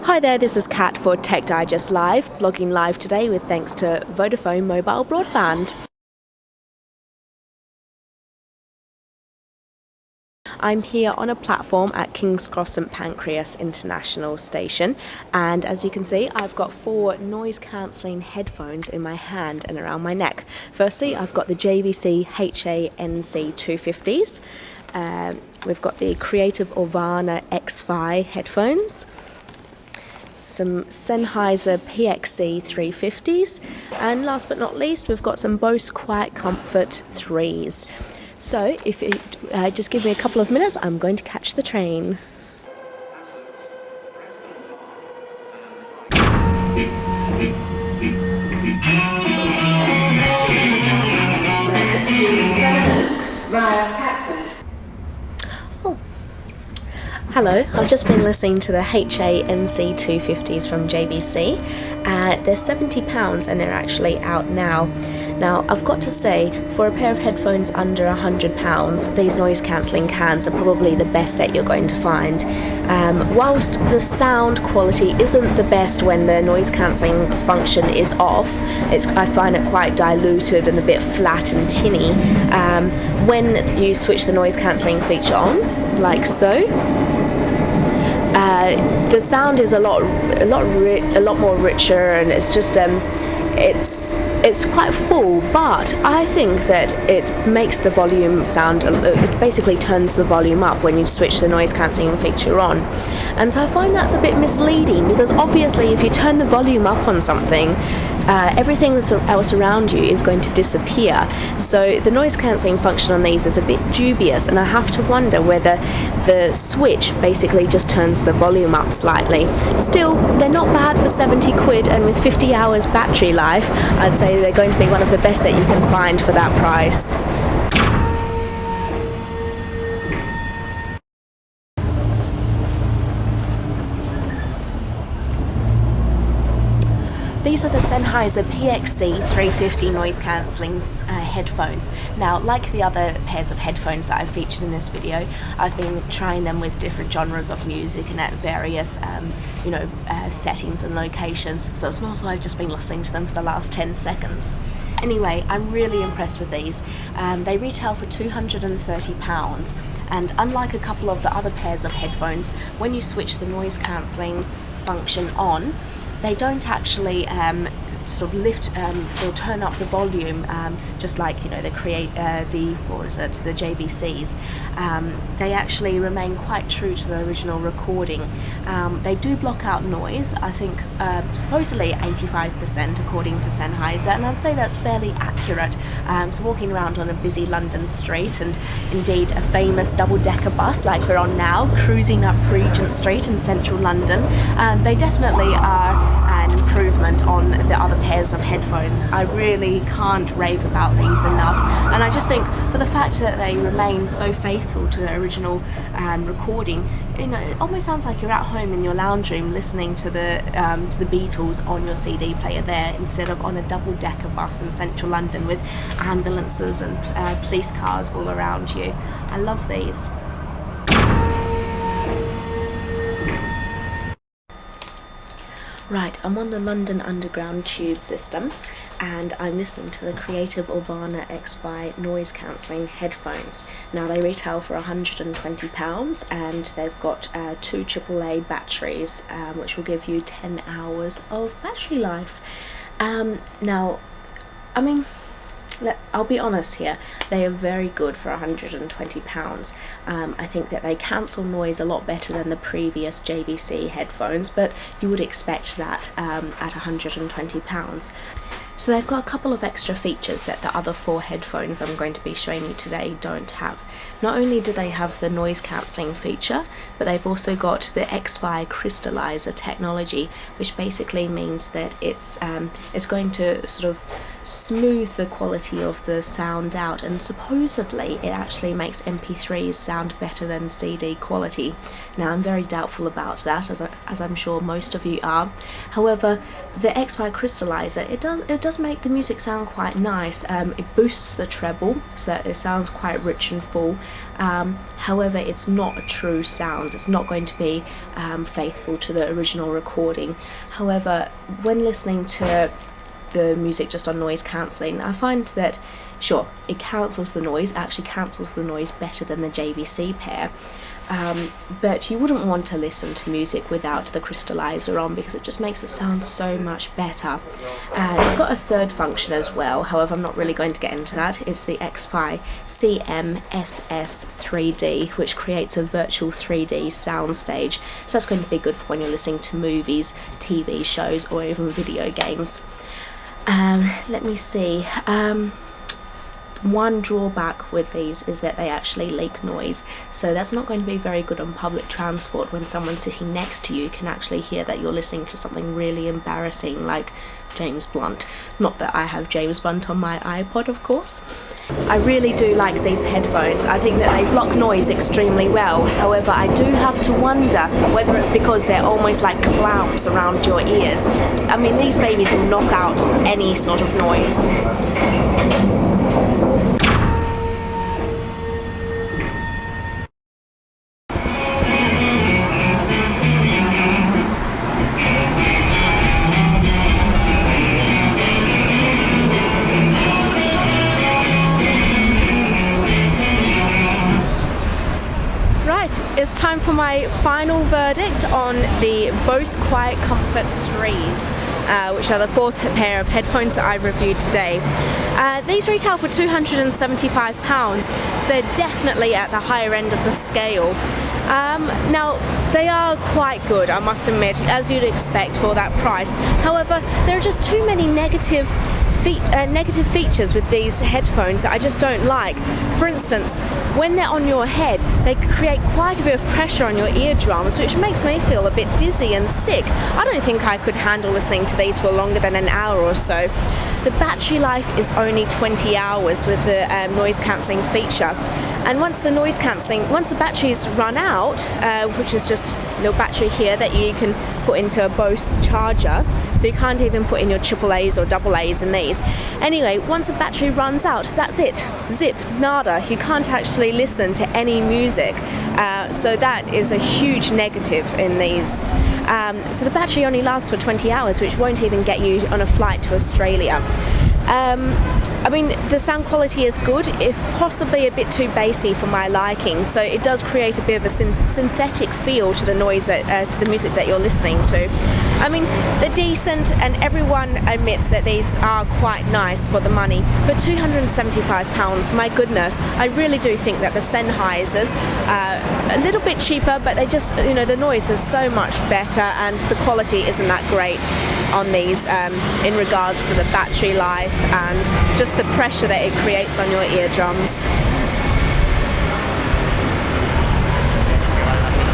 Hi there, this is Kat for Tech Digest Live, blogging live today with thanks to Vodafone Mobile Broadband. I'm here on a platform at King's Cross St Pancras International Station, and as you can see I've got 4 noise cancelling headphones in my hand and around my neck. Firstly, I've got the JVC HA-NC 250s, we've got the creative Aurvana X-Fi headphones, some Sennheiser PXC-350s, and last but not least we've got some Bose Quiet Comfort 3s. So if you just give me a couple of minutes, I'm going to catch the train. Oh. Hello, I've just been listening to the HA-NC250s from JBC. They're £70 and they're actually out now. Now, I've got to say, for a pair of headphones under £100, these noise cancelling cans are probably the best that you're going to find. Whilst the sound quality isn't the best when the noise cancelling function is off, I find it quite diluted and a bit flat and tinny. When you switch the noise cancelling feature on, like so, the sound is a lot more richer, and it's just it's quite full, but I think that it makes the volume sound, it basically turns the volume up when you switch the noise cancelling feature on. And so I find that's a bit misleading, because obviously if you turn the volume up on something, everything else around you is going to disappear. So the noise cancelling function on these is a bit dubious, and I have to wonder whether the switch basically just turns the volume up slightly. Still, they're not bad for 70 quid, and with 50 hours battery life, I'd say they're going to be one of the best that you can find for that price. These are the Sennheiser PXC-350 noise cancelling headphones. Now, like the other pairs of headphones that I've featured in this video, I've been trying them with different genres of music and at various settings and locations, so it's not like I've just been listening to them for the last 10 seconds. Anyway, I'm really impressed with these. They retail for £230, and unlike a couple of the other pairs of headphones, when you switch the noise cancelling function on, they don't actually sort of lift or turn up the volume, just like the JVCs. They actually remain quite true to the original recording. They do block out noise, I think supposedly 85% according to Sennheiser, and I'd say that's fairly accurate. So walking around on a busy London street, and indeed a famous double-decker bus like we're on now, cruising up Regent Street in central London, they definitely are an improvement on the other pairs of headphones. I really can't rave about these enough, and I just think for the fact that they remain so faithful to the original recording, it almost sounds like you're at home in your lounge room listening to the Beatles on your CD player there, instead of on a double-decker bus in central London with ambulances and police cars all around you. I love these. Right, I'm on the London Underground tube system, and I'm listening to the creative Aurvana X-Fi noise cancelling headphones. Now, they retail for £120, and they've got 2 AAA batteries, which will give you 10 hours of battery life. Now, I mean, I'll be honest here, they are very good for £120. I think that they cancel noise a lot better than the previous JVC headphones, but you would expect that at £120. So they've got a couple of extra features that the other 4 headphones I'm going to be showing you today don't have. Not only do they have the noise cancelling feature, but they've also got the X-Fi crystallizer technology, which basically means that it's going to sort of smooth the quality of the sound out, and supposedly it actually makes MP3s sound better than CD quality. Now, I'm very doubtful about that, as I'm sure most of you are. However, the X-Fi crystallizer, it does does make the music sound quite nice. It boosts the treble so that it sounds quite rich and full. However, it's not a true sound. It's not going to be faithful to the original recording. However, when listening to the music just on noise cancelling, I find that, sure, it cancels the noise, actually cancels the noise better than the JVC pair. But you wouldn't want to listen to music without the crystallizer on because it just makes it sound so much better. It's got a third function as well, however I'm not really going to get into that. It's the X-Fi CMSS3D, which creates a virtual 3D soundstage, so that's going to be good for when you're listening to movies, TV shows, or even video games. Let me see. One drawback with these is that they actually leak noise, so that's not going to be very good on public transport when someone sitting next to you can actually hear that you're listening to something really embarrassing like James Blunt. Not that I have James Blunt on my iPod, of course. I really do like these headphones. I think that they block noise extremely well. However, I do have to wonder whether it's because they're almost like clamps around your ears. I mean, these babies will knock out any sort of noise. It's time for my final verdict on the Bose Quiet Comfort 3s, which are the fourth pair of headphones that I've reviewed today. These retail for £275, so they're definitely at the higher end of the scale. Now, they are quite good, I must admit, as you'd expect for that price. However, there are just too many negative features with these headphones that I just don't like. For instance, when they're on your head, they create quite a bit of pressure on your eardrums, which makes me feel a bit dizzy and sick. I don't think I could handle listening to these for longer than an hour or so. The battery life is only 20 hours with the noise cancelling feature. And once the batteries run out, which is just a little battery here that you can put into a Bose charger, so you can't even put in your AAAs or AA's in these. Anyway, once the battery runs out, that's it. Zip, nada. You can't actually listen to any music. So that is a huge negative in these. So the battery only lasts for 20 hours, which won't even get you on a flight to Australia. I mean, the sound quality is good, if possibly a bit too bassy for my liking, so it does create a bit of a synthetic feel to the noise, to the music that you're listening to. I mean, they're decent, and everyone admits that these are quite nice for the money, but £275, my goodness, I really do think that the Sennheisers are a little bit cheaper, but they just, you know, the noise is so much better, and the quality isn't that great on these in regards to the battery life and just the pressure that it creates on your eardrums.